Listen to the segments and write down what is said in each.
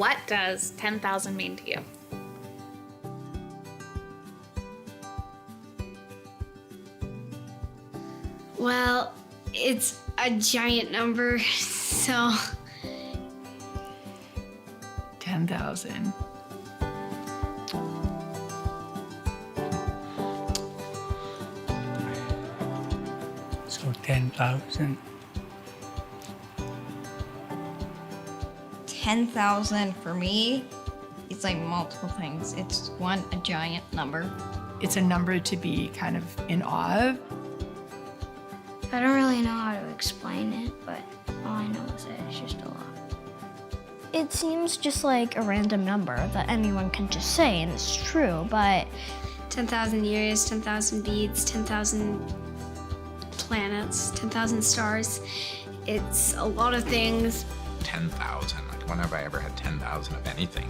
What does 10,000 mean to you? Well, it's a giant number, so 10,000. So 10,000. 10,000 for me, it's like multiple things. It's one, a giant number. It's a number to be kind of in awe of. I don't really know how to explain it, but all I know is that it's just a lot. It seems just like a random number that anyone can just say, and it's true, but 10,000 years, 10,000 beads, 10,000 planets, 10,000 stars. It's a lot of things. 10,000, like when have I ever had 10,000 of anything?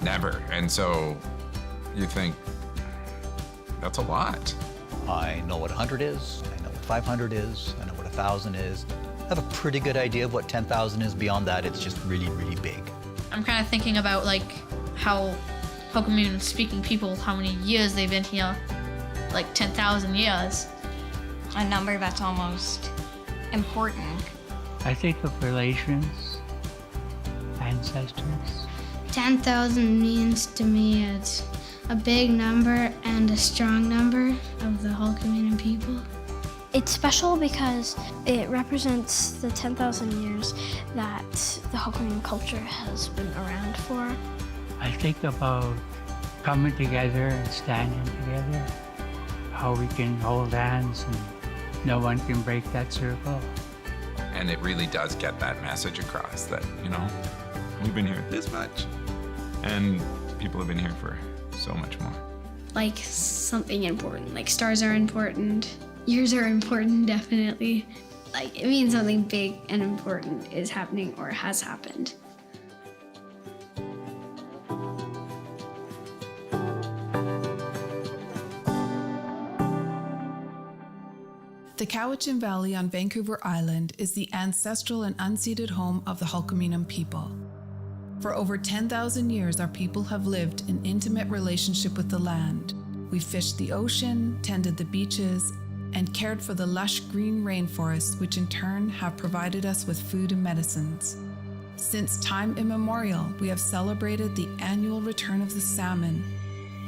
Never. And so you think, that's a lot. I know what 100 is, I know what 500 is, I know what 1,000 is. I have a pretty good idea of what 10,000 is. Beyond that, it's just really, really big. I'm kind of thinking about like how Hokomune speaking people, how many years they've been here, like 10,000 years. A number that's almost important. I think of relations, ancestors. 10,000 means to me it's a big number and a strong number of the whole community of people. it's special because it represents the 10,000 years that the Hokomune culture has been around for. I think about coming together and standing together, how we can hold hands and no one can break that circle. And it really does get that message across that, you know, we've been here this much and people have been here for so much more. Like something important, like stars are important, years are important, definitely. Like it means something big and important is happening or has happened. The Cowichan Valley on Vancouver Island is the ancestral and unceded home of the Hulkaminam people. For over 10,000 years, our people have lived in intimate relationship with the land. We fished the ocean, tended the beaches, and cared for the lush green rainforests, which in turn have provided us with food and medicines. Since time immemorial, we have celebrated the annual return of the salmon,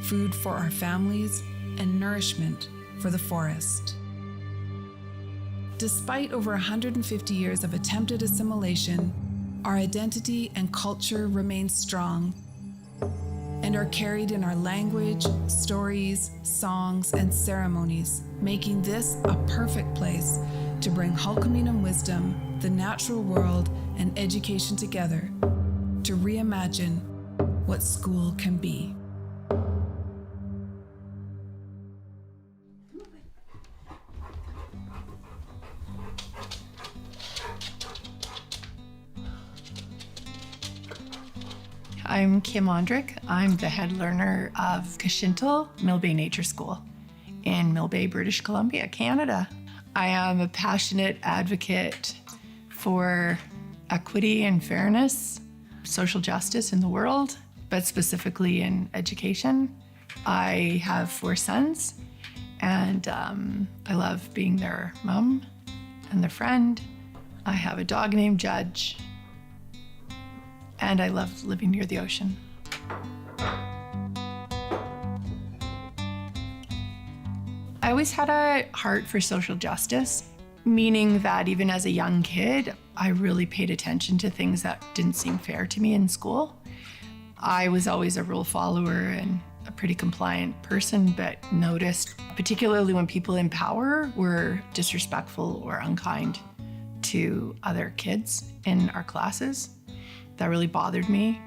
food for our families, and nourishment for the forest. Despite over 150 years of attempted assimilation, our identity and culture remain strong and are carried in our language, stories, songs, and ceremonies, making this a perfect place to bring Hulkaminam wisdom, the natural world, and education together to reimagine what school can be. I'm Kim Ondrick. I'm the head learner of Kintel Mill Bay Nature School in Mill Bay, British Columbia, Canada. I am a passionate advocate for equity and fairness, social justice in the world, but specifically in education. I have 4 sons, and I love being their mom and their friend. I have a dog named Judge, and I love living near the ocean. I always had a heart for social justice, meaning that even as a young kid, I really paid attention to things that didn't seem fair to me in school. I was always a rule follower and a pretty compliant person, but noticed, particularly when people in power were disrespectful or unkind to other kids in our classes. That really bothered me.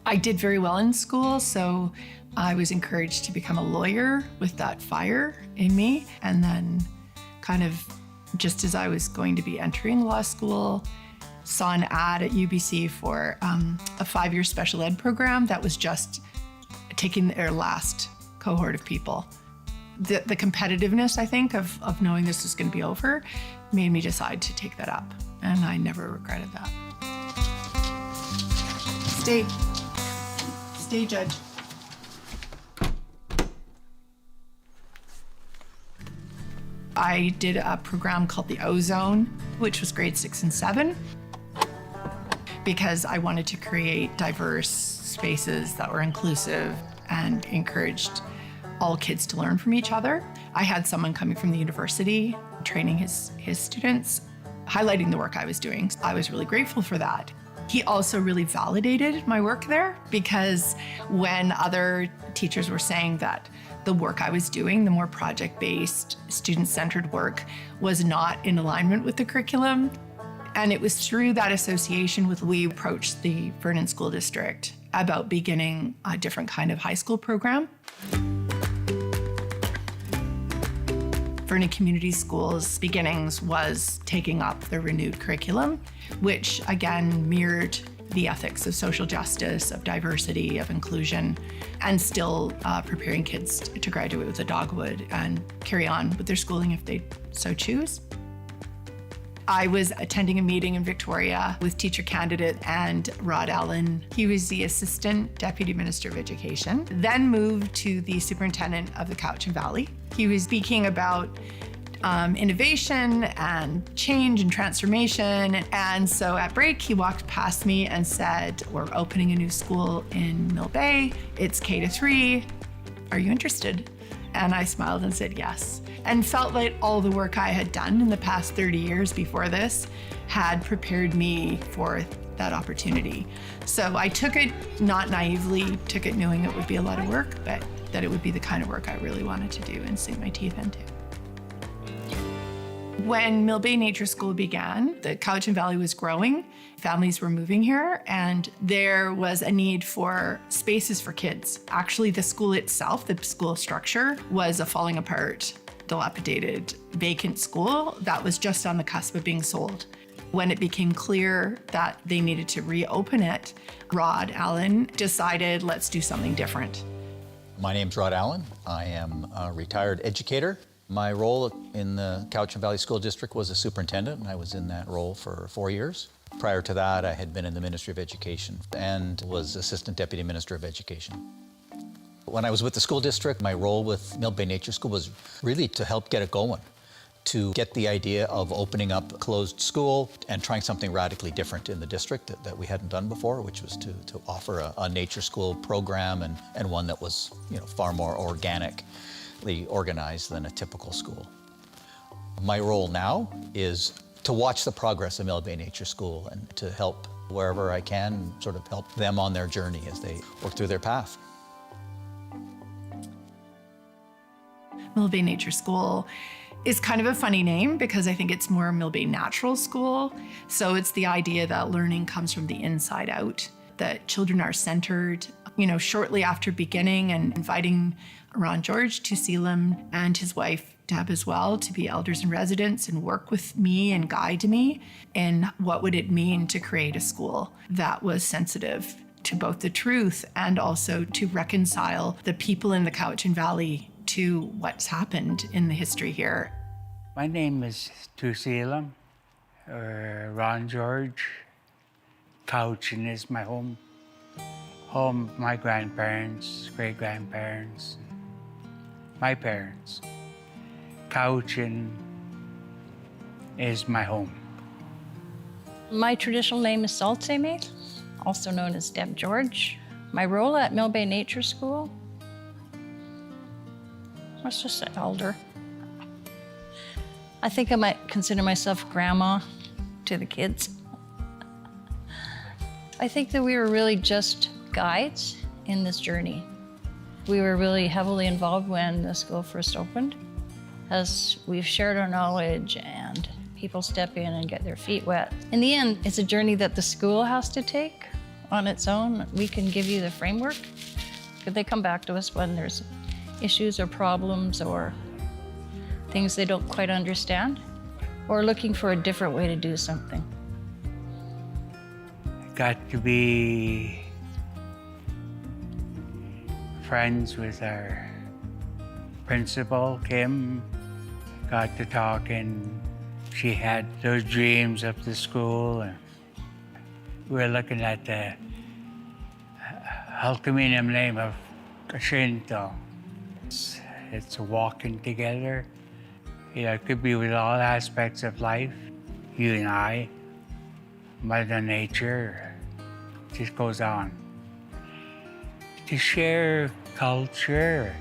I did very well in school, so I was encouraged to become a lawyer with that fire in me. And then kind of just as I was going to be entering law school, saw an ad at UBC for a 5-year special ed program that was just taking their last cohort of people. The competitiveness, I think, of knowing this was going to be over made me decide to take that up. And I never regretted that. Stay. Stay, Judge. I did a program called the Ozone, which was grade 6 and 7, because I wanted to create diverse spaces that were inclusive and encouraged all kids to learn from each other. I had someone coming from the university training his students, highlighting the work I was doing. I was really grateful for that. He also really validated my work there, because when other teachers were saying that the work I was doing, the more project-based, student-centered work, was not in alignment with the curriculum. And it was through that association with we approached the Vernon School District about beginning a different kind of high school program. Vernon Community Schools' beginnings was taking up the renewed curriculum, which again mirrored the ethics of social justice, of diversity, of inclusion, and still preparing kids to graduate with a dogwood and carry on with their schooling if they so choose. I was attending a meeting in Victoria with teacher candidate and Rod Allen. He was the Assistant Deputy Minister of Education, then moved to the Superintendent of the Cowichan Valley. He was speaking about innovation and change and transformation. And so at break, he walked past me and said, "We're opening a new school in Mill Bay. It's K-3. Are you interested?" And I smiled and said yes, and felt like all the work I had done in the past 30 years before this had prepared me for that opportunity. So I took it, not naively, took it knowing it would be a lot of work, but that it would be the kind of work I really wanted to do and sink my teeth into. When Mill Bay Nature School began, the Cowichan Valley was growing. Families were moving here, and there was a need for spaces for kids. Actually, the school itself, the school structure, was a falling apart, dilapidated, vacant school that was just on the cusp of being sold. When it became clear that they needed to reopen it, Rod Allen decided, let's do something different. My name's Rod Allen. I am a retired educator. My role in the Cowichan Valley School District was a superintendent, and I was in that role for 4 years. Prior to that, I had been in the Ministry of Education and was Assistant Deputy Minister of Education. When I was with the school district, my role with Mill Bay Nature School was really to help get it going, to get the idea of opening up a closed school and trying something radically different in the district that we hadn't done before, which was to offer a nature school program and one that was, far more organically organized than a typical school. My role now is to watch the progress of Mill Bay Nature School and to help wherever I can, sort of help them on their journey as they work through their path. Mill Bay Nature School is kind of a funny name because I think it's more Mill Bay Natural School. So it's the idea that learning comes from the inside out, that children are centered. Shortly after beginning and inviting Ron George to Selim and his wife Deb as well to be elders in residence and work with me and guide me in what would it mean to create a school that was sensitive to both the truth and also to reconcile the people in the Cowichan Valley to what's happened in the history here. My name is Selim, or Ron George. Cowichan is my home of my grandparents, great-grandparents, my parents. Cowichan is my home. My traditional name is Saltsemate, also known as Deb George. My role at Mill Bay Nature School, let's just say elder. I think I might consider myself grandma to the kids. I think that we were really just guides in this journey. We were really heavily involved when the school first opened, as we've shared our knowledge and people step in and get their feet wet. In the end, it's a journey that the school has to take on its own. We can give you the framework, but they come back to us when there's issues or problems or things they don't quite understand, or looking for a different way to do something. Got to be friends with our principal, Kim. Got to talk, and she had those dreams of the school. And we were looking at the Hulkamanian name of Kintel. It's walking together. You know, it could be with all aspects of life. You and I, Mother Nature, just goes on. To share culture,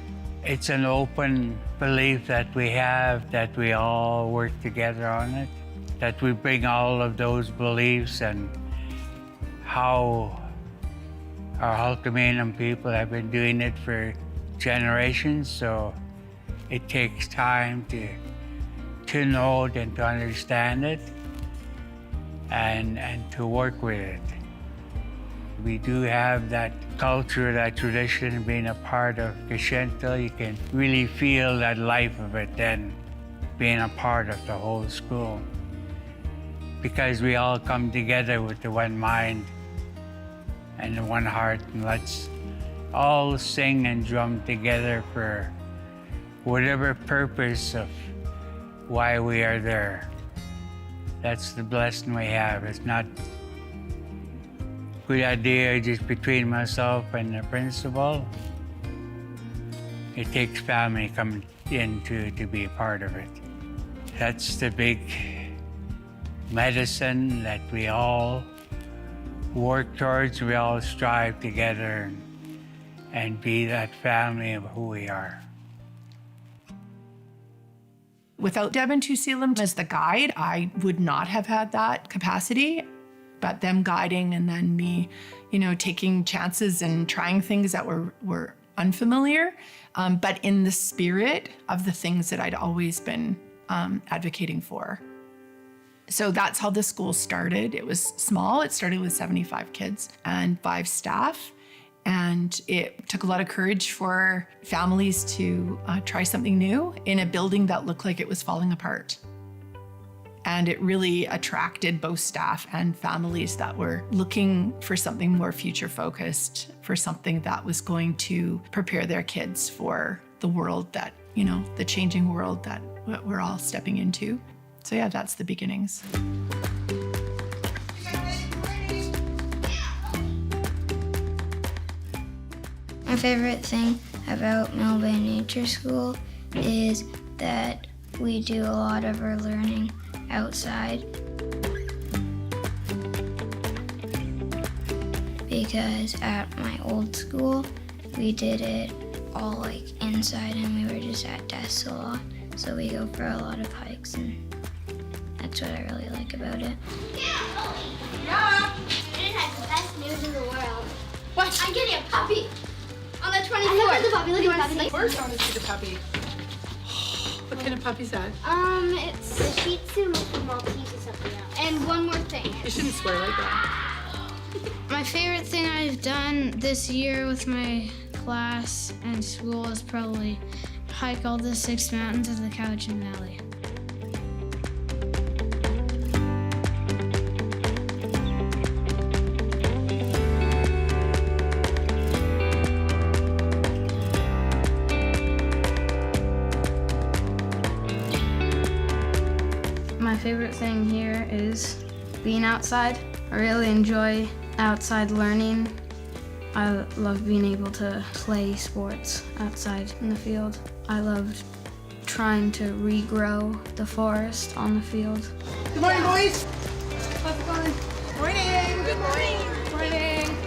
it's an open belief that we have, that we all work together on it, that we bring all of those beliefs and how our Hulkamanian people have been doing it for generations, so it takes time to know it and to understand it and to work with it. We do have that culture, that tradition being a part of Kintel. You can really feel that life of it then being a part of the whole school. Because we all come together with the one mind and the one heart, and let's all sing and drum together for whatever purpose of why we are there. That's the blessing we have. It's not a good idea just between myself and the principal. It takes family coming in to be a part of it. That's the big medicine that we all work towards. We all strive together and be that family of who we are. Without Deb and Tuseelam as the guide, I would not have had that capacity. But them guiding and then me, taking chances and trying things that were unfamiliar, but in the spirit of the things that I'd always been advocating for. So that's how the school started. It was small. It started with 75 kids and 5 staff. And it took a lot of courage for families to try something new in a building that looked like it was falling apart. And it really attracted both staff and families that were looking for something more future focused, for something that was going to prepare their kids for the world that, the changing world that we're all stepping into. So yeah, that's the beginnings. My favorite thing about Mill Bay Nature School is that we do a lot of our learning outside. Because at my old school, we did it all inside and we were just at desks a lot. So we go for a lot of hikes and that's what I really like about it. Yeah! It has the best news in the world. What? I'm getting a puppy on the 24th. Look at the puppy, look at the puppy. Of course I want to see the puppy. What kind of puppy is that? It's a Shih Tzu with a Maltese or something else. And one more thing. You shouldn't swear like that. My favorite thing I've done this year with my class and school is probably hike all the 6 mountains of the Cowichan Valley. My favorite thing here is being outside. I really enjoy outside learning. I love being able to play sports outside in the field. I loved trying to regrow the forest on the field. Good morning, boys. How's it going? Morning. Good morning. Morning.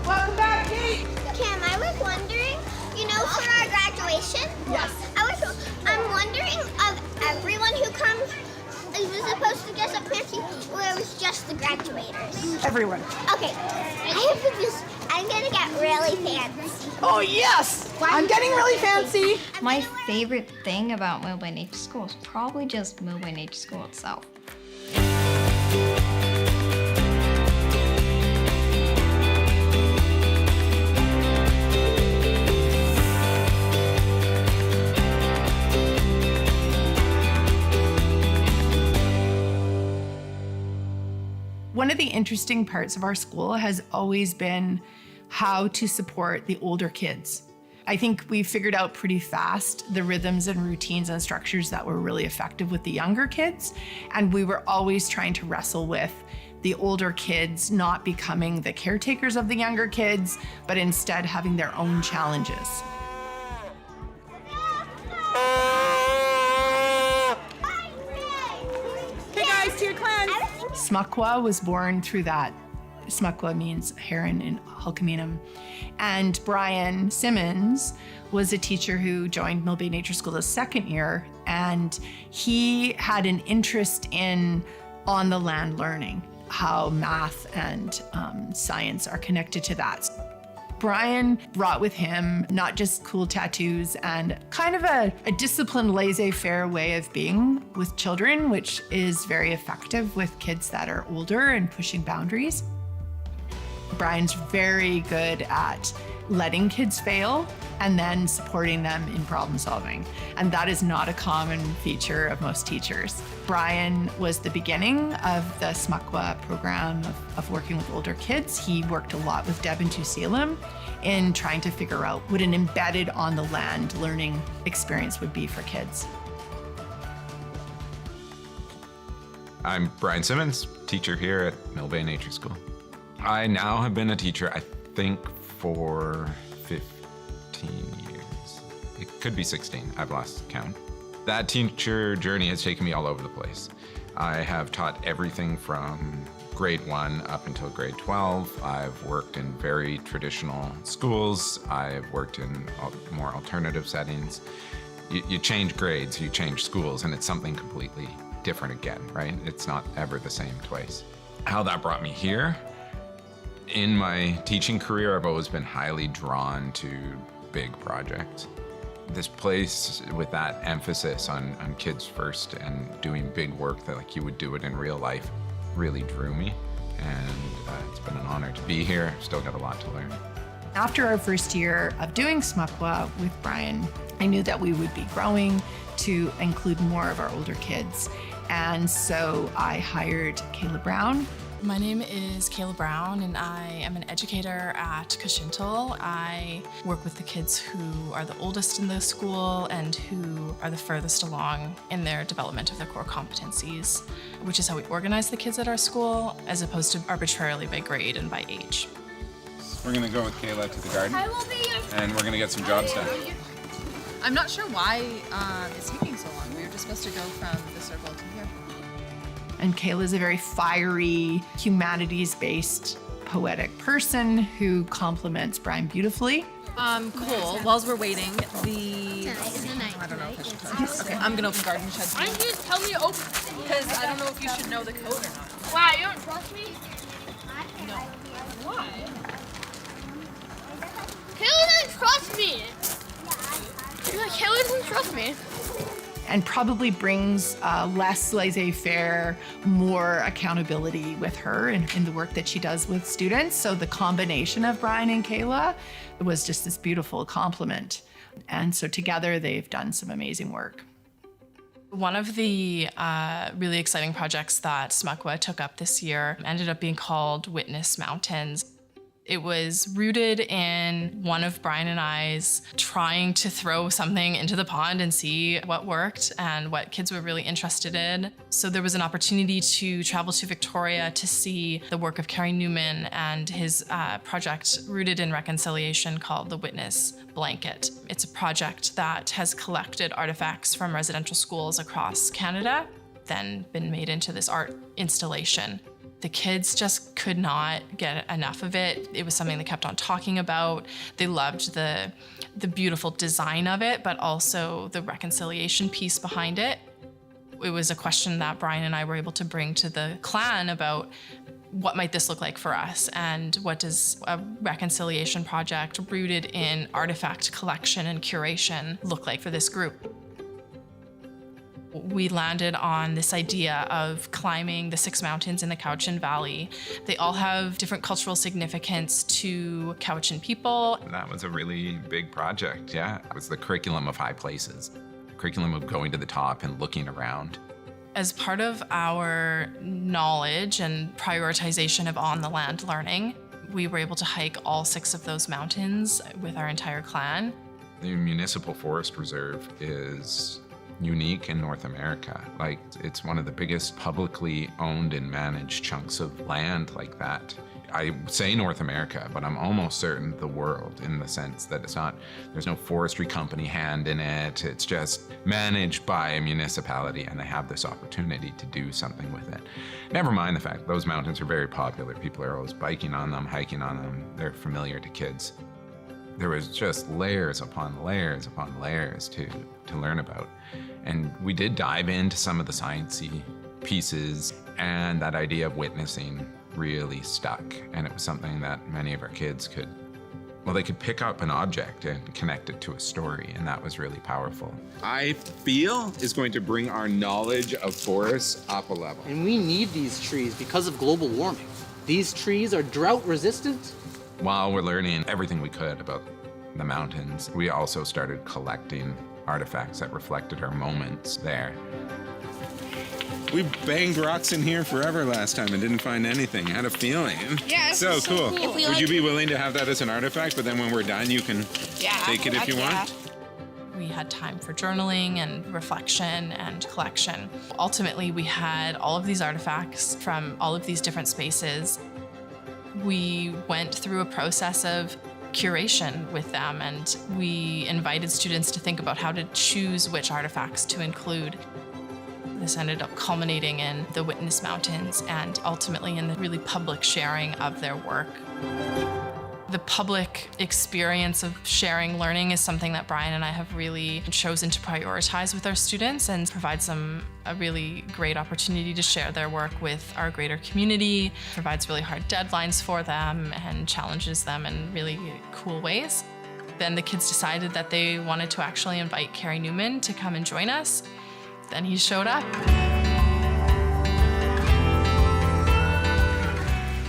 Welcome back, Kate. Kim, I was wondering, for our graduation? Yes. I'm wondering of everyone who comes, is it supposed to dress up fancy or it was just the graduators? Everyone. Okay, I'm gonna get really fancy. Oh, yes. I'm getting really fancy. My favorite thing about Mill Bay Nature School is probably just Mill Bay Nature School itself. One of the interesting parts of our school has always been how to support the older kids. I think we figured out pretty fast the rhythms and routines and structures that were really effective with the younger kids. And we were always trying to wrestle with the older kids not becoming the caretakers of the younger kids, but instead having their own challenges. Hey guys, to your clans! Smuckwa was born through that. Smuckwa means heron in Hulkaminam. And Brian Simmons was a teacher who joined Mill Bay Nature School the second year, and he had an interest in on the land learning, how math and science are connected to that. Brian brought with him not just cool tattoos and kind of a disciplined, laissez-faire way of being with children, which is very effective with kids that are older and pushing boundaries. Brian's very good at letting kids fail and then supporting them in problem solving. And that is not a common feature of most teachers. Brian was the beginning of the Smuckwa program of working with older kids. He worked a lot with Deb and Tusealam in trying to figure out what an embedded on the land learning experience would be for kids. I'm Brian Simmons, teacher here at Mill Bay Nature School. I now have been a teacher, I think, for 15 years. It could be 16, I've lost count. That teacher journey has taken me all over the place. I have taught everything from grade 1 up until grade 12. I've worked in very traditional schools. I've worked in more alternative settings. You change grades, you change schools, and it's something completely different again, right? It's not ever the same twice. How that brought me here? In my teaching career, I've always been highly drawn to big projects. This place with that emphasis on kids first and doing big work that like you would do it in real life really drew me. And it's been an honor to be here. Still got a lot to learn. After our first year of doing Smuckwa with Brian, I knew that we would be growing to include more of our older kids. And so I hired Kayla Brown. My name is Kayla Brown, and I am an educator at Kintel. I work with the kids who are the oldest in the school and who are the furthest along in their development of their core competencies, which is how we organize the kids at our school, as opposed to arbitrarily by grade and by age. We're gonna go with Kayla to the garden, and we're gonna get some jobs done. I'm not sure why it's taking so long. We were just supposed to go from the circle to here. And Kayla is a very fiery, humanities-based, poetic person who complements Brian beautifully. Cool. While we're waiting, I don't know if I should tell you this. Okay, I'm gonna open garden shed. Why didn't you just tell me to open? Because I don't know if you should know the code or not. Why? You don't trust me? No. Why? Kayla doesn't trust me. Kayla doesn't trust me. And probably brings less laissez-faire, more accountability with her in the work that she does with students. So the combination of Brian and Kayla was just this beautiful complement. And so together they've done some amazing work. One of the really exciting projects that Smuckwa took up this year ended up being called Witness Mountains. It was rooted in one of Brian and I's trying to throw something into the pond and see what worked and what kids were really interested in. So there was an opportunity to travel to Victoria to see the work of Carrie Newman and his project rooted in reconciliation called the Witness Blanket. It's a project that has collected artifacts from residential schools across Canada, then been made into this art installation. The kids just could not get enough of it. It was something they kept on talking about. They loved the beautiful design of it, but also the reconciliation piece behind it. It was a question that Brian and I were able to bring to the clan about what might this look like for us, and what does a reconciliation project rooted in artifact collection and curation look like for this group. We landed on this idea of climbing the 6 mountains in the Cowichan Valley. They all have different cultural significance to Cowichan people. That was a really big project, yeah. It was the curriculum of high places, the curriculum of going to the top and looking around. As part of our knowledge and prioritization of on-the-land learning, we were able to hike all 6 of those mountains with our entire clan. The Municipal Forest Reserve is unique in North America. Like, it's one of the biggest publicly owned and managed chunks of land like that. I say North America, but I'm almost certain the world, in the sense that there's no forestry company hand in it. It's just managed by a municipality, and they have this opportunity to do something with it. Never mind the fact those mountains are very popular. People are always biking on them, hiking on them. They're familiar to kids. There was just layers upon layers upon layers to learn about. And we did dive into some of the sciencey pieces, and that idea of witnessing really stuck. And it was something that many of our kids could pick up an object and connect it to a story, and that was really powerful. I feel is going to bring our knowledge of forests up a level. And we need these trees because of global warming. These trees are drought resistant. While we're learning everything we could about the mountains, we also started collecting artifacts that reflected our moments there. We banged rocks in here forever last time and didn't find anything. I had a feeling. Yeah, so cool. Would you be willing to have that as an artifact, but then when we're done, you can take it if you want? We had time for journaling and reflection and collection. Ultimately, we had all of these artifacts from all of these different spaces. We went through a process of curation with them, and we invited students to think about how to choose which artifacts to include. This ended up culminating in the Witness Mountains and ultimately in the really public sharing of their work. The public experience of sharing learning is something that Brian and I have really chosen to prioritize with our students, and provides them a really great opportunity to share their work with our greater community, provides really hard deadlines for them, and challenges them in really cool ways. Then the kids decided that they wanted to actually invite Carrie Newman to come and join us. Then he showed up.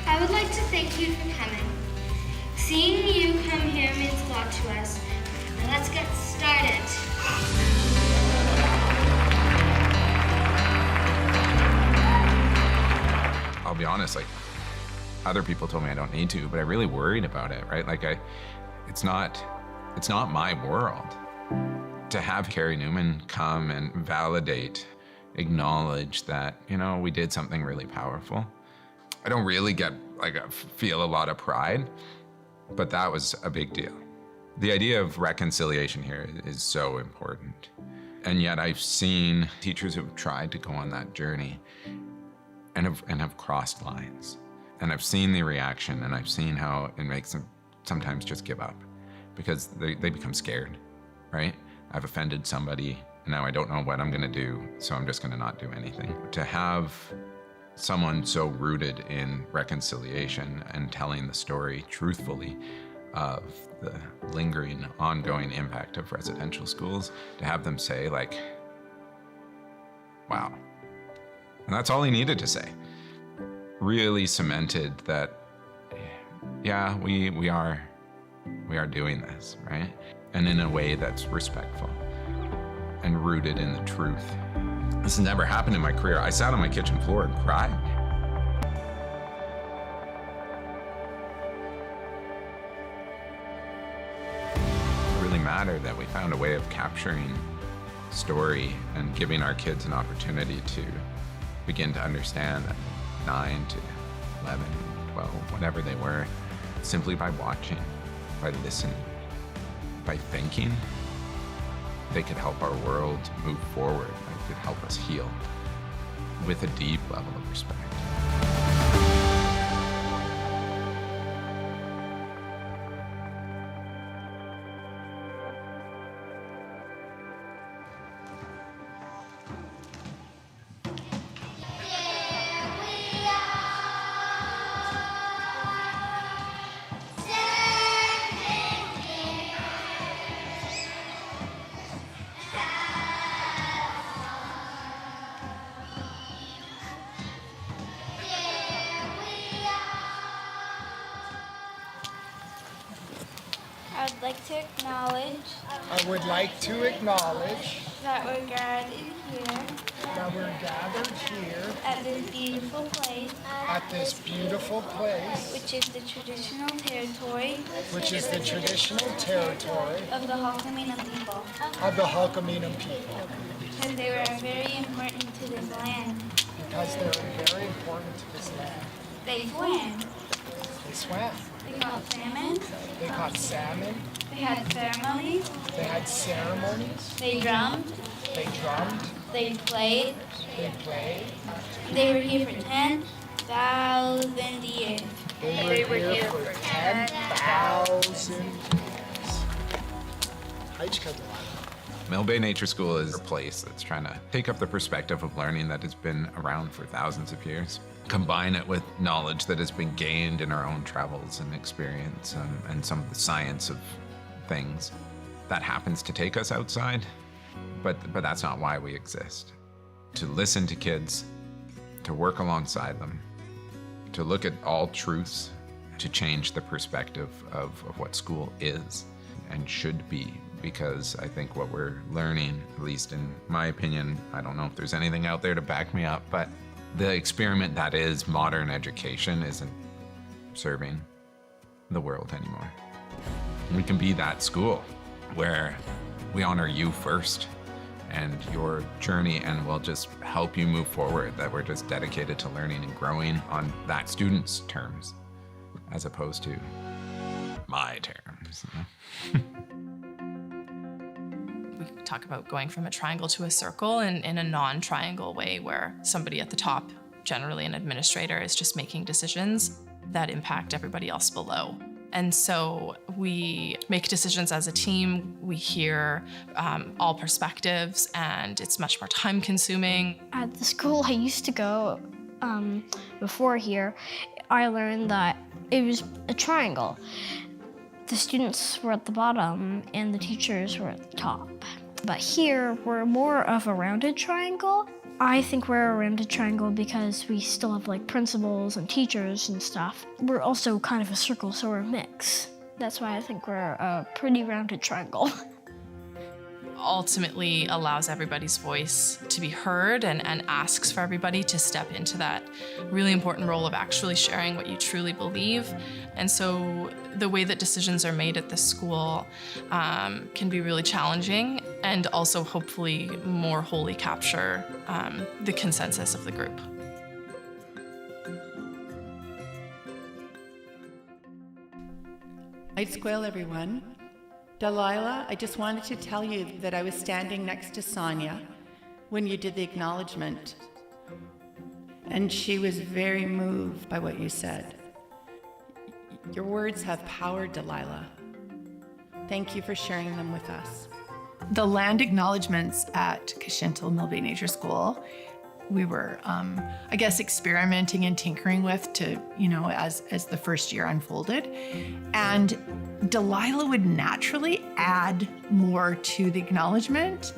I would like to thank you for coming. Seeing you come here means a lot to us. Now let's get started. I'll be honest, like, other people told me I don't need to, but I really worried about it, right? Like, it's not my world. To have Carrie Newman come and validate, acknowledge that, we did something really powerful. I don't really feel a lot of pride, but that was a big deal. The idea of reconciliation here is so important. And yet I've seen teachers who have tried to go on that journey and have crossed lines. And I've seen the reaction, and I've seen how it makes them sometimes just give up, because they become scared, right? I've offended somebody, and now I don't know what I'm gonna do, so I'm just gonna not do anything. To have someone so rooted in reconciliation and telling the story truthfully of the lingering, ongoing impact of residential schools, to have them say, like, wow. And that's all he needed to say. Really cemented that, yeah, we are doing this, right? And in a way that's respectful and rooted in the truth. This has never happened in my career. I sat on my kitchen floor and cried. It really mattered that we found a way of capturing story and giving our kids an opportunity to begin to understand at 9 to 11, 12, whatever they were, simply by watching, by listening, by thinking, they could help our world move forward. They could help us heal with a deep level of respect. I would like to acknowledge that we're gathered here at this beautiful place, which is the traditional territory of the Hulkaminam people. Because they were very important to this land. Because they were very important to this land. They swam. They swam. They caught salmon. They caught salmon. They had ceremonies. They had ceremonies. They drummed. They drummed. They played. They played. They were here for 10,000 years. They were here for 10,000 years. Mill Bay Nature School is a place that's trying to take up the perspective of learning that has been around for thousands of years, combine it with knowledge that has been gained in our own travels and experience and some of the science of things that happens to take us outside. But that's not why we exist. To listen to kids, to work alongside them, to look at all truths, to change the perspective of what school is and should be. Because I think what we're learning, at least in my opinion, I don't know if there's anything out there to back me up, but the experiment that is modern education isn't serving the world anymore. We can be that school where we honor you first and your journey, and we'll just help you move forward, that we're just dedicated to learning and growing on that student's terms as opposed to my terms. We talk about going from a triangle to a circle in a non-triangle way where somebody at the top, generally an administrator, is just making decisions that impact everybody else below. And so we make decisions as a team, we hear all perspectives, and it's much more time consuming. At the school I used to go before here, I learned that it was a triangle. The students were at the bottom and the teachers were at the top. But here, we're more of a rounded triangle. I think we're a rounded triangle because we still have like principals and teachers and stuff. We're also kind of a circle, so we're a mix. That's why I think we're a pretty rounded triangle. Ultimately allows everybody's voice to be heard and asks for everybody to step into that really important role of actually sharing what you truly believe. And so the way that decisions are made at the school can be really challenging and also hopefully more wholly capture the consensus of the group. I'd squeal, everyone. Delilah, I just wanted to tell you that I was standing next to Sonia when you did the acknowledgement, and she was very moved by what you said. Your words have power, Delilah. Thank you for sharing them with us. The land acknowledgements at Kintel Mill Bay Nature School, we were, I guess, experimenting and tinkering with to, as the first year unfolded. And Delilah would naturally add more to the acknowledgement.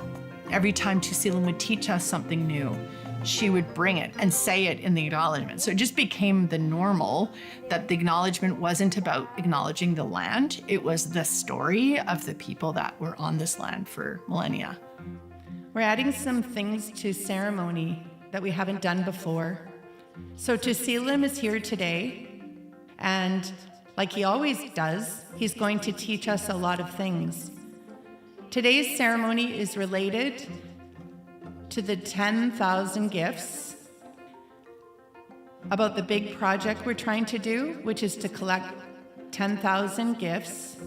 Every time Tusilan would teach us something new, she would bring it and say it in the acknowledgement. So it just became the normal that the acknowledgement wasn't about acknowledging the land, it was the story of the people that were on this land for millennia. We're adding some things to ceremony that we haven't done before. So Tusilan is here today, and like he always does, he's going to teach us a lot of things. Today's ceremony is related to the 10,000 gifts, about the big project we're trying to do, which is to collect 10,000 gifts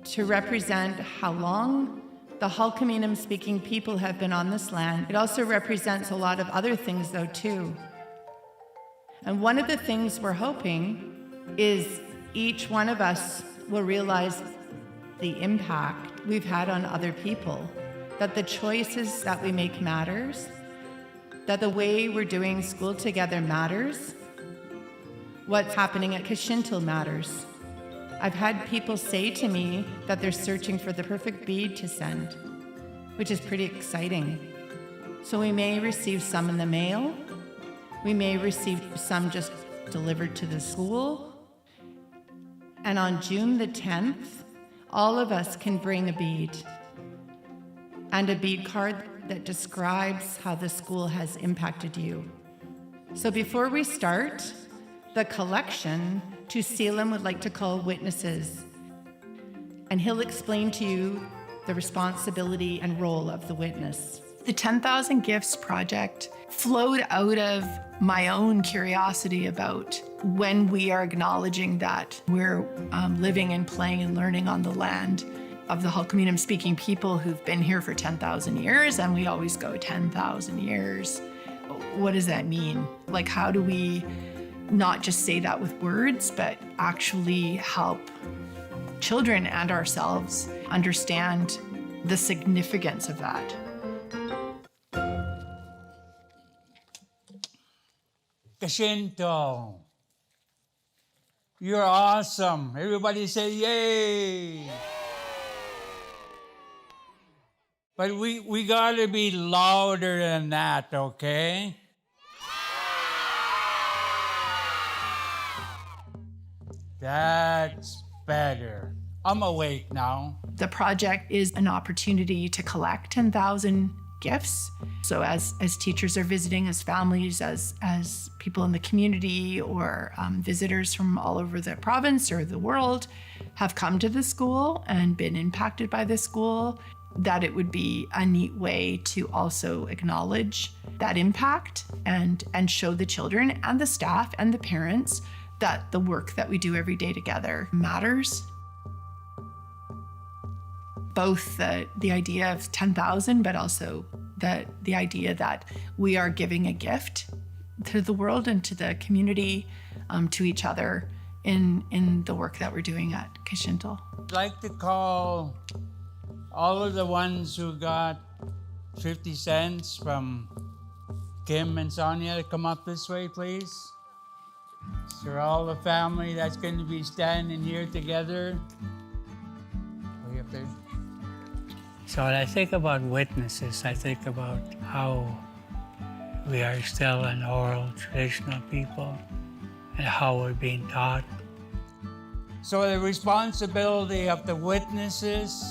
to represent how long the Hul'qumi'num speaking people have been on this land. It also represents a lot of other things though too. And one of the things we're hoping is each one of us will realize the impact we've had on other people, that the choices that we make matters, that the way we're doing school together matters, what's happening at Kintel matters. I've had people say to me that they're searching for the perfect bead to send, which is pretty exciting. So we may receive some in the mail, we may receive some just delivered to the school, and on June the 10th, all of us can bring a bead and a bead card that describes how the school has impacted you. So before we start the collection, Tusilan would like to call witnesses, and he'll explain to you the responsibility and role of the witness. The 10,000 Gifts project flowed out of my own curiosity about when we are acknowledging that we're living and playing and learning on the land of the Hul'qumi'num speaking people who've been here for 10,000 years, and we always go 10,000 years. What does that mean? Like, how do we not just say that with words, but actually help children and ourselves understand the significance of that? Kintel, you're awesome. Everybody say yay. But we gotta be louder than that, okay? That's better. I'm awake now. The project is an opportunity to collect 10,000 gifts. So as teachers are visiting, as families, as people in the community, or visitors from all over the province or the world have come to the school and been impacted by the school, that it would be a neat way to also acknowledge that impact and show the children and the staff and the parents that the work that we do every day together matters. Both the idea of 10,000, but also the idea that we are giving a gift to the world and to the community, to each other in the work that we're doing at Kintel. I'd like to call all of the ones who got 50 cents from Kim and Sonia to come up this way, please. So all the family that's going to be standing here together. Way up there. So when I think about witnesses, I think about how we are still an oral traditional people and how we're being taught. So the responsibility of the witnesses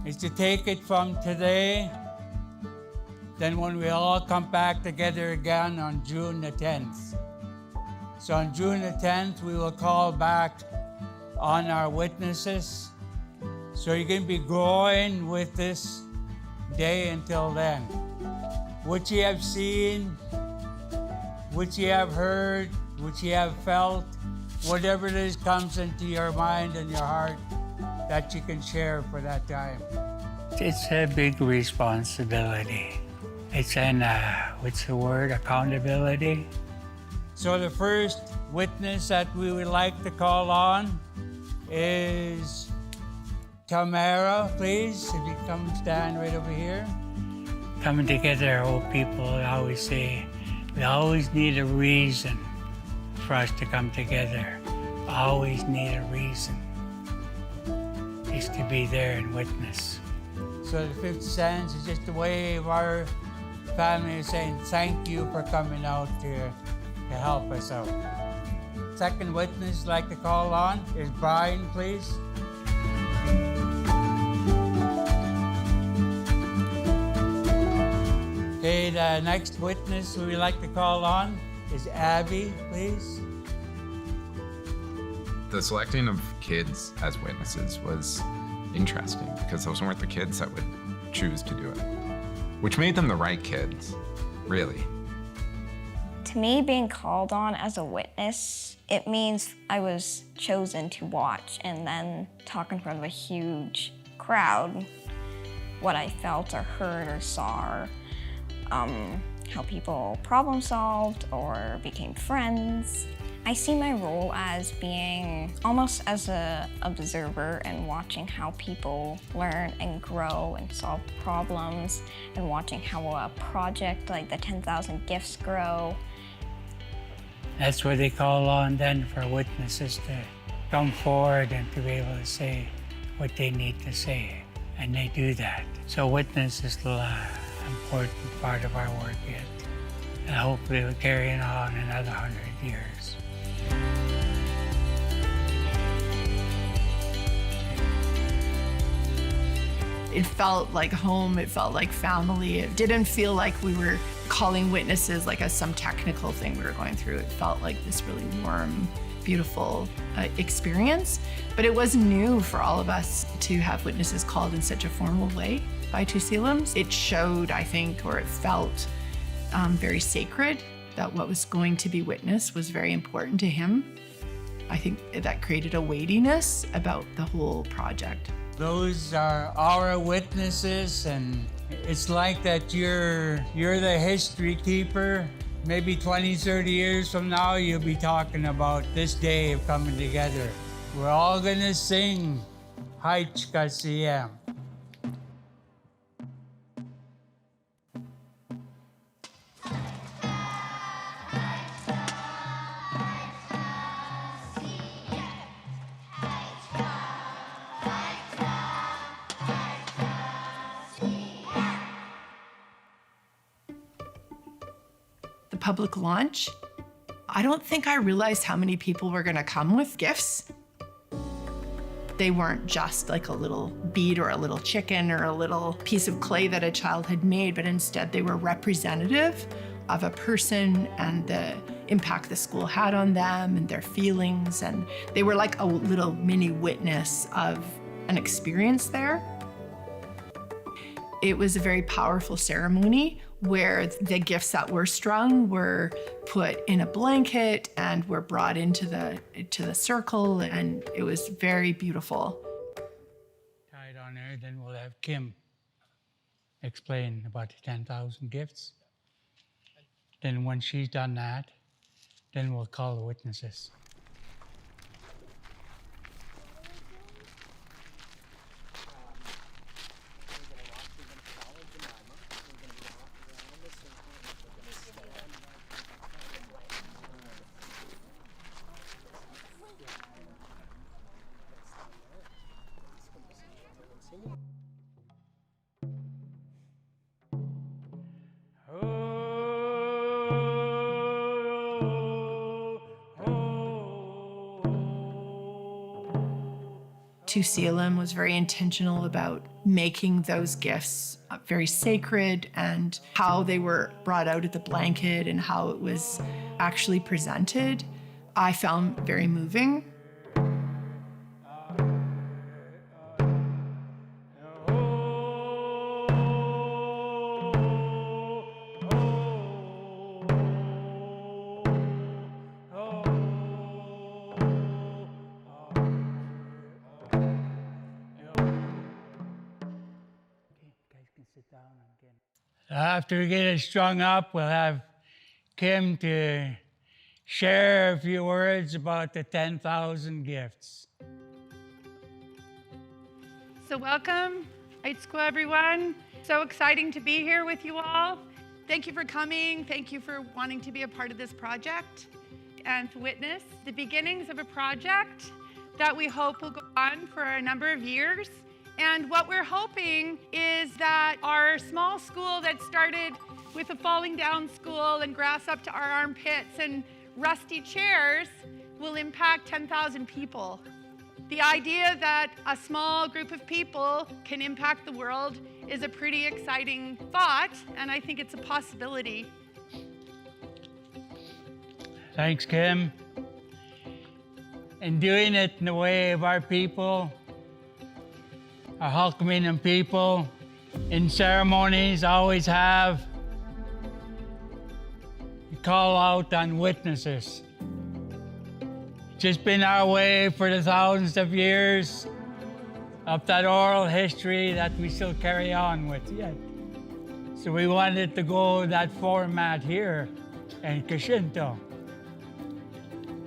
is to take it from today, then when we all come back together again on June the 10th. So on June the 10th, we will call back on our witnesses. So you're going to be growing with this day until then. What you have seen, what you have heard, what you have felt, whatever it is comes into your mind and your heart that you can share for that time. It's a big responsibility. It's an, what's the word, accountability. So the first witness that we would like to call on is Tamara, please, if you come stand right over here. Coming together, old people always say, we always need a reason for us to come together. Always need a reason. Is to be there and witness. So the 50 cents is just a way of our family saying thank you for coming out to help us out. Second witness I'd like to call on is Brian, please. Okay, the next witness we'd like to call on is Abby, please. The selecting of kids as witnesses was interesting because those weren't the kids that would choose to do it, which made them the right kids, really. To me, being called on as a witness, it means I was chosen to watch and then talk in front of a huge crowd what I felt or heard or saw, how people problem solved or became friends. I see my role as being almost as an observer and watching how people learn and grow and solve problems, and watching how a project like the 10,000 Gifts grow. That's where they call on then for witnesses to come forward and to be able to say what they need to say, and they do that. So witness is still an important part of our work yet, and hopefully we'll carry it on another 100 years. It felt like home, it felt like family. It didn't feel like we were calling witnesses like as some technical thing we were going through. It felt like this really warm, beautiful experience. But it was new for all of us to have witnesses called in such a formal way by TUSILAMS. It showed, I think, or it felt very sacred, that what was going to be witnessed was very important to him. I think that created a weightiness about the whole project. Those are our witnesses, and it's like that you're the history keeper. Maybe 20, 30 years from now, you'll be talking about this day of coming together. We're all gonna sing reconciliAction. The public launch, I don't think I realized how many people were gonna come with gifts. They weren't just like a little bead or a little chicken or a little piece of clay that a child had made, but instead they were representative of a person and the impact the school had on them and their feelings. And they were like a little mini witness of an experience there. It was a very powerful ceremony where the gifts that were strung were put in a blanket and were brought into the circle, and it was very beautiful. Tied on there, then we'll have Kim explain about the 10,000 gifts. Then when she's done that, then we'll call the witnesses. TUSILAM was very intentional about making those gifts very sacred and how they were brought out of the blanket and how it was actually presented. I found very moving. After we get it strung up, we'll have Kim to share a few words about the 10,000 gifts. So welcome, high school everyone. So exciting to be here with you all. Thank you for coming. Thank you for wanting to be a part of this project and to witness the beginnings of a project that we hope will go on for a number of years. And what we're hoping is that our small school that started with a falling down school and grass up to our armpits and rusty chairs will impact 10,000 people. The idea that a small group of people can impact the world is a pretty exciting thought, and I think it's a possibility. Thanks, Kim. And doing it in the way of our people, our Hulkaminam people, in ceremonies always have you call out on witnesses. It's just been our way for the thousands of years of that oral history that we still carry on with yet. So we wanted to go that format here in Kintel.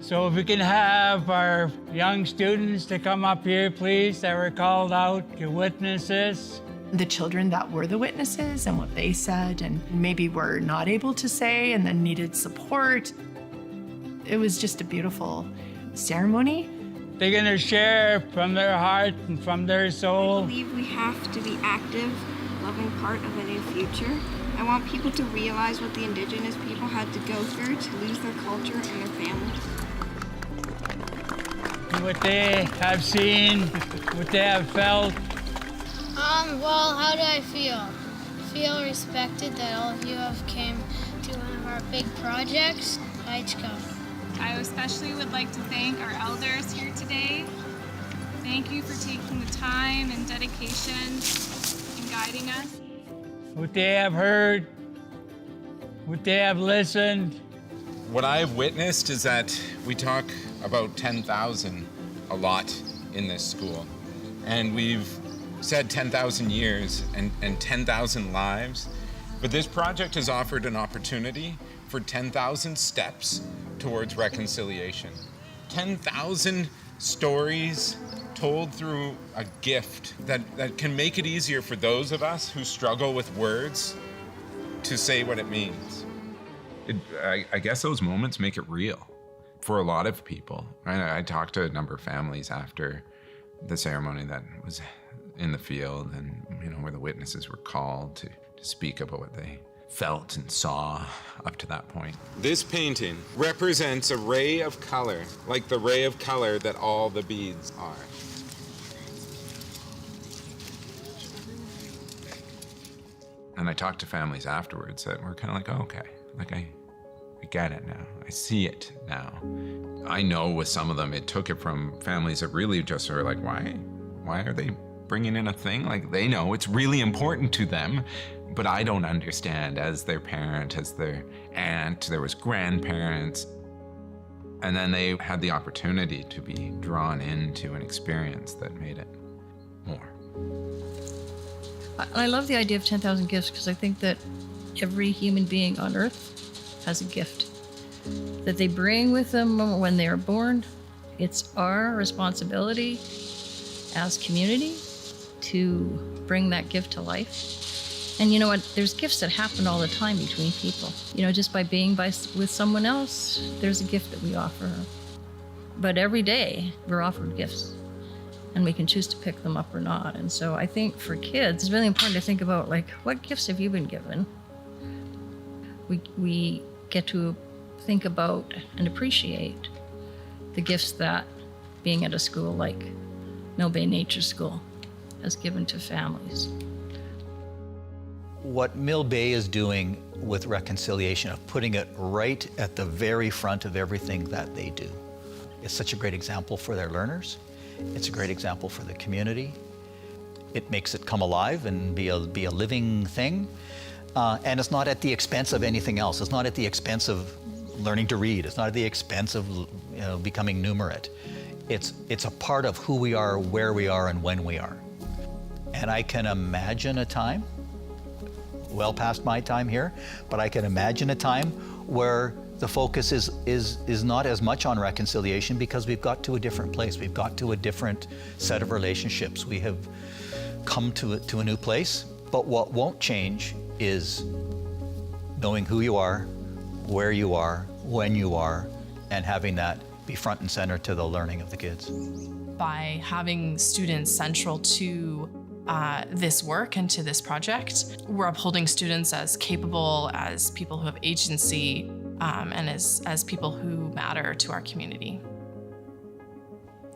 So if we can have our young students to come up here, please, that were called out to witnesses. The children that were the witnesses and what they said and maybe were not able to say and then needed support. It was just a beautiful ceremony. They're gonna share from their heart and from their soul. I believe we have to be active, loving part of a new future. I want people to realize what the Indigenous people had to go through to lose their culture and their families. What they have seen, what they have felt. Well, how do I feel? Feel respected that all of you have came to one of our big projects. I especially would like to thank our elders here today. Thank you for taking the time and dedication and guiding guiding us. Would they have heard? Would they have listened? What I've witnessed is that we talk about 10,000 a lot in this school. And we've said 10,000 years and 10,000 lives. But this project has offered an opportunity for 10,000 steps towards reconciliation. 10,000 stories told through a gift that can make it easier for those of us who struggle with words to say what it means. I guess those moments make it real for a lot of people. I talked to a number of families after the ceremony that was in the field, and where the witnesses were called to speak about what they felt and saw up to that point. This painting represents a ray of color, like the ray of color that all the beads are. And I talked to families afterwards that were kind of like, oh, okay, like I get it now. I see it now. I know with some of them, it took it from families that really just are like, why are they bringing in a thing? Like, they know it's really important to them, but I don't understand as their parent, as their aunt, there was grandparents. And then they had the opportunity to be drawn into an experience that made it more. I love the idea of 10,000 gifts because I think that every human being on earth has a gift that they bring with them when they are born. It's our responsibility as community to bring that gift to life. And you know what? There's gifts that happen all the time between people. Just by being with someone else, there's a gift that we offer. But every day we're offered gifts, and we can choose to pick them up or not. And so I think for kids, it's really important to think about, like, what gifts have you been given? We get to think about and appreciate the gifts that being at a school like Mill Bay Nature School has given to families. What Mill Bay is doing with reconciliation, of putting it right at the very front of everything that they do, is such a great example for their learners. It's a great example for the community. It makes it come alive and be a living thing. And it's not at the expense of anything else. It's not at the expense of learning to read. It's not at the expense of becoming numerate. It's a part of who we are, where we are, and when we are. And I can imagine a time, well past my time here, but I can imagine a time where the focus is not as much on reconciliation because we've got to a different place. We've got to a different set of relationships. We have come to a new place. But what won't change is knowing who you are, where you are, when you are, and having that be front and center to the learning of the kids. By having students central to this work and to this project, we're upholding students as capable, as people who have agency, and as people who matter to our community.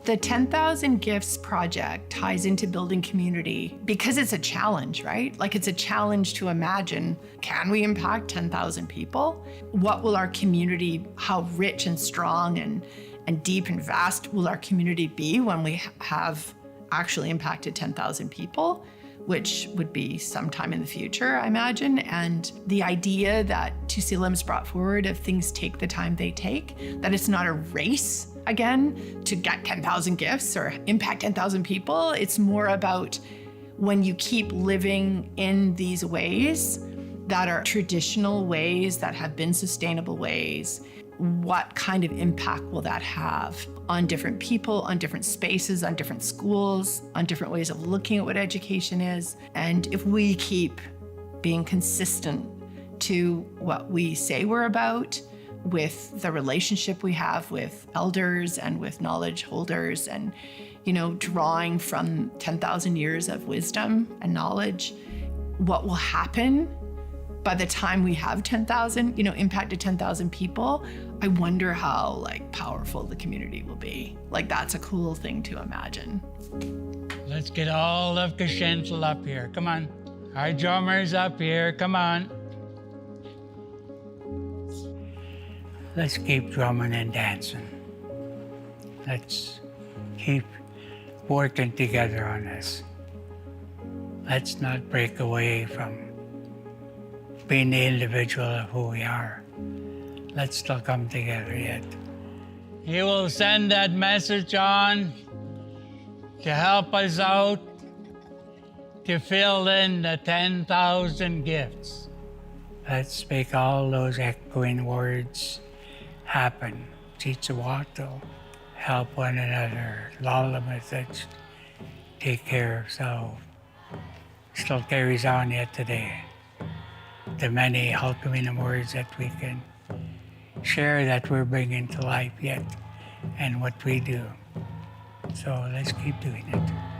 The 10,000 Gifts project ties into building community because it's a challenge, right? Like, it's a challenge to imagine, can we impact 10,000 people? What will our community, how rich and strong and deep and vast will our community be when we have actually impacted 10,000 people, which would be sometime in the future, I imagine. And the idea that TUSILAM's brought forward of things take the time they take, that it's not a race, again, to get 10,000 gifts or impact 10,000 people. It's more about when you keep living in these ways that are traditional ways, that have been sustainable ways, what kind of impact will that have on different people, on different spaces, on different schools, on different ways of looking at what education is? And if we keep being consistent to what we say we're about, with the relationship we have with elders and with knowledge holders, and drawing from 10,000 years of wisdom and knowledge, what will happen by the time we have 10,000, impacted 10,000 people, I wonder how powerful the community will be. That's a cool thing to imagine. Let's get all of Kintel up here. Come on. Our drummers up here. Come on. Let's keep drumming and dancing. Let's keep working together on this. Let's not break away from being the individual of who we are. Let's still come together yet. He will send that message on to help us out to fill in the 10,000 gifts. Let's make all those echoing words happen. Chichawato, help one another. Lalamatach, take care of self. Still carries on yet today. The many Halkaminam words that we can share that we're bringing to life yet and what we do. So let's keep doing it.